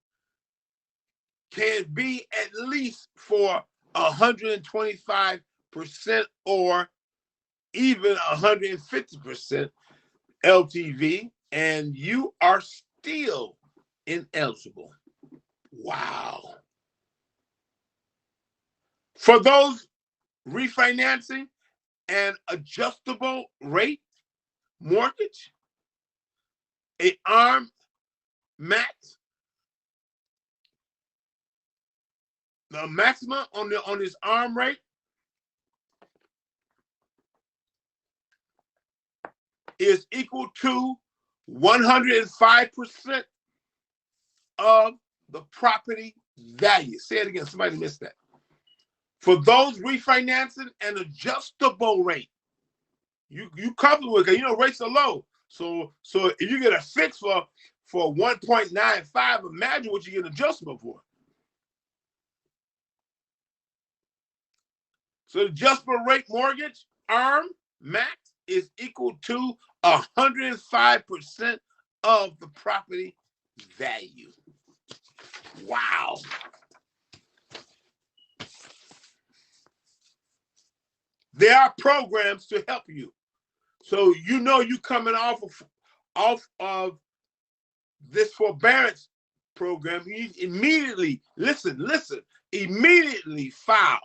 can be at least for 125% or even 150% LTV, and you are still ineligible. Wow. For those refinancing an adjustable rate mortgage, a ARM max, the maximum on this ARM rate is equal to 105% of the property value. Say it again. Somebody missed that. For those refinancing an adjustable rate, you comfortable with it. Rates are low. So if you get a fix for 1.95, imagine what you get an adjustable for. So the adjustable rate mortgage, ARM max, is equal to 105% of the property value. Wow. There are programs to help you. So you coming off of this forbearance program, you immediately, immediately file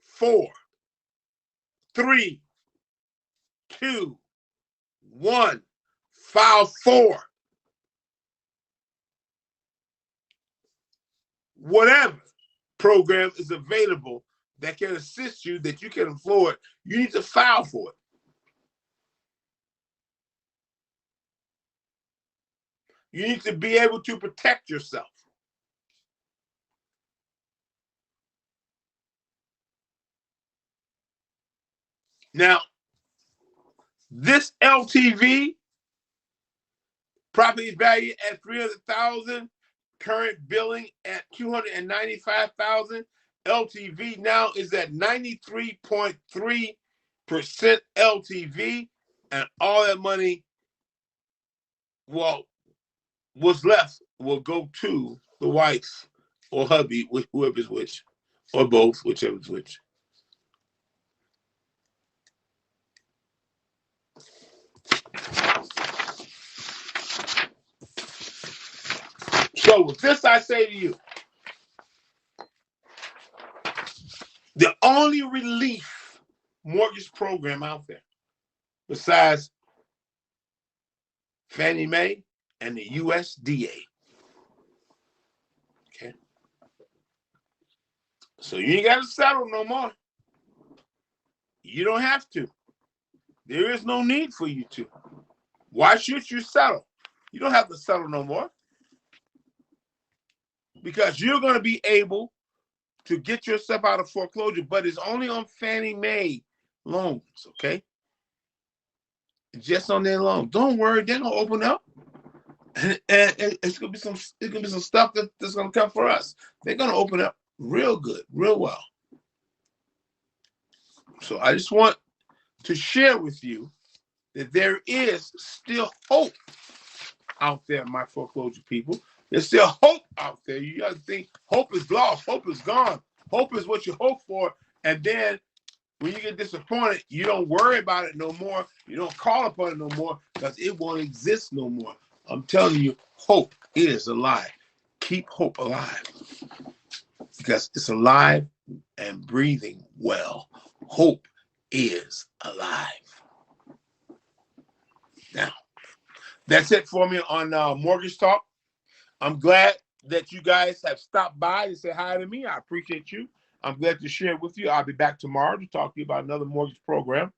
4, 3, 2, 1, file 4. Whatever program is available that can assist you, that you can afford, you need to file for it. You need to be able to protect yourself. Now, this LTV, property value at $300,000, current billing at $295,000, LTV now is at 93.3% LTV, and all that money, what's left will go to the wife or hubby, whoever's which, or both, whichever's which. So with this, I say to you, the only relief mortgage program out there, besides Fannie Mae and the USDA. Okay. So you ain't got to settle no more. You don't have to. There is no need for you to. Why should you settle? You don't have to settle no more. Because you're going to be able to get yourself out of foreclosure, but it's only on Fannie Mae loans, okay? Just on their loan. Don't worry, they're gonna open up, and it's gonna be some stuff that's gonna come for us. They're gonna open up real good, real well. So I just want to share with you that there is still hope out there, my foreclosure people. There's still hope out there. You gotta think hope is lost, hope is gone. Hope is what you hope for, and then when you get disappointed, you don't worry about it no more. You don't call upon it no more because it won't exist no more. I'm telling you, hope is alive. Keep hope alive because it's alive and breathing well. Hope is alive. Now, that's it for me on Mortgage Talk. I'm glad that you guys have stopped by to say hi to me. I appreciate you. I'm glad to share it with you. I'll be back tomorrow to talk to you about another mortgage program.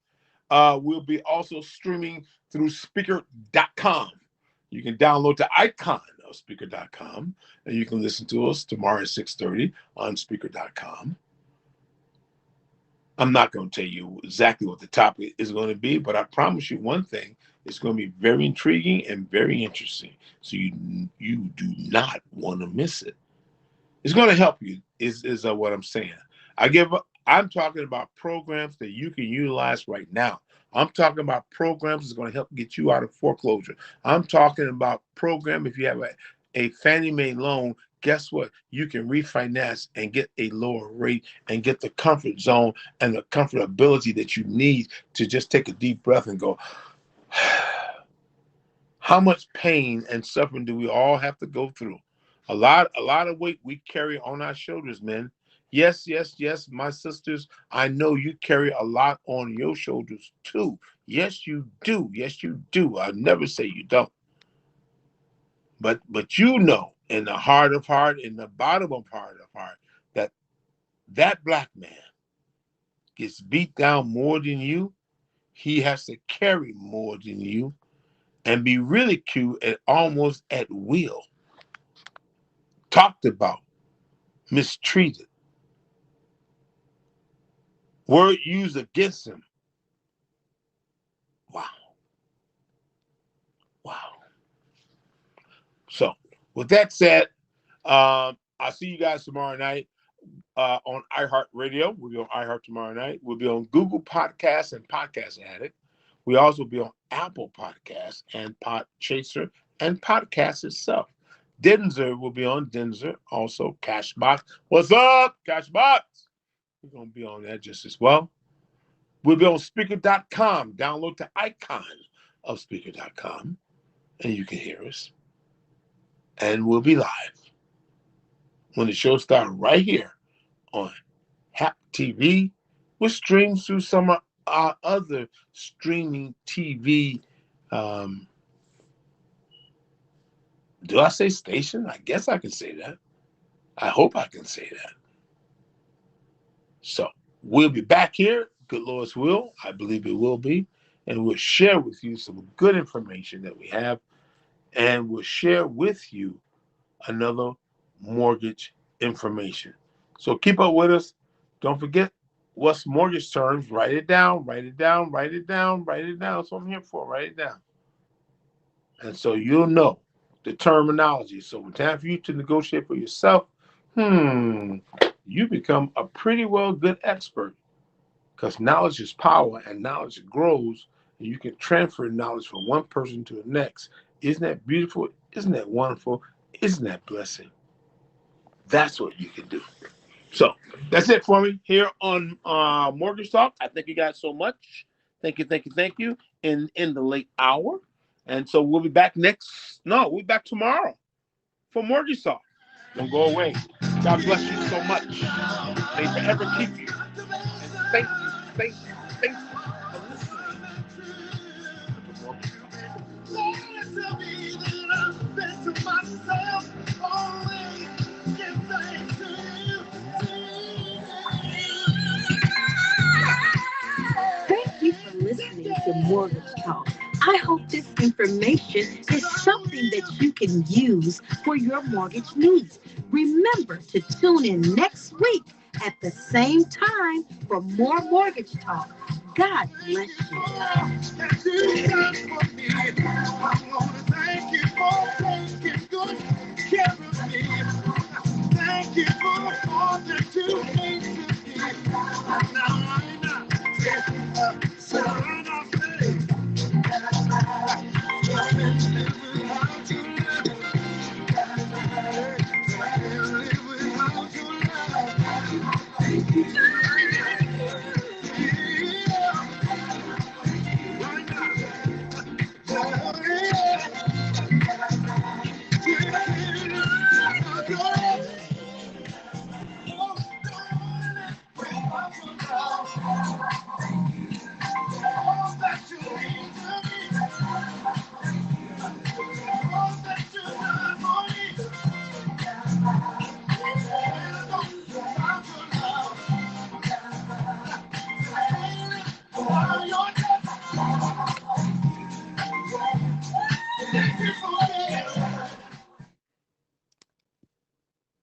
We'll be also streaming through Spreaker.com. You can download the icon of Speaker.com, and you can listen to us tomorrow at 6:30 on Speaker.com. I'm not going to tell you exactly what the topic is going to be, but I promise you one thing. It's going to be very intriguing and very interesting. So you do not want to miss it. It's going to help you, is what I'm saying. I'm talking about programs that you can utilize right now. I'm talking about programs that's going to help get you out of foreclosure. I'm talking about program if you have a Fannie Mae loan, guess what? You can refinance and get a lower rate and get the comfort zone and the comfortability that you need to just take a deep breath and go, how much pain and suffering do we all have to go through? A lot of weight we carry on our shoulders, men. Yes, my sisters, I know you carry a lot on your shoulders too. Yes, you do. Yes, you do. I'll never say you don't. But you know, in the heart of heart, in the bottom of heart, that black man gets beat down more than you. He has to carry more than you and be ridiculed and almost at will. Talked about, mistreated. Word used against him. Wow. So, with that said, I'll see you guys tomorrow night on iHeartRadio. We'll be on iHeart tomorrow night. We'll be on Google Podcasts and Podcast Addict. We also be on Apple Podcasts and Podchaser and Podcast itself. Denzer will be on Denzer. Also, Cashbox. What's up, Cashbox? We're going to be on that just as well. We'll be on Speaker.com. Download the icon of Speaker.com, and you can hear us. And we'll be live when the show starts right here on HAP TV, which streams through some of our other streaming TV. Do I say station? I guess I can say that. I hope I can say that. So we'll be back here, good Lord's will. I believe it will be. And we'll share with you some good information that we have. And we'll share with you another mortgage information. So keep up with us. Don't forget what's mortgage terms. Write it down, write it down, write it down, write it down. That's what I'm here for. Write it down. And so you'll know the terminology. So when time for you to negotiate for yourself, you become a pretty well good expert, because knowledge is power and knowledge grows, and you can transfer knowledge from one person to the next. Isn't that beautiful? Isn't that wonderful? Isn't that blessing? That's what you can do. So that's it for me here on Mortgage Talk. I thank you guys so much. Thank you in the late hour. And so we'll be back we'll be back tomorrow for Mortgage Talk. Don't go away. God bless you so much. May forever keep you. And thank you for listening to Mortgage Thank you for listening to Mortgage Talk. I hope this information is something that you can use for your mortgage needs. Remember to tune in next week at the same time for more Mortgage Talk. God bless you. Thank you for all that you made to me.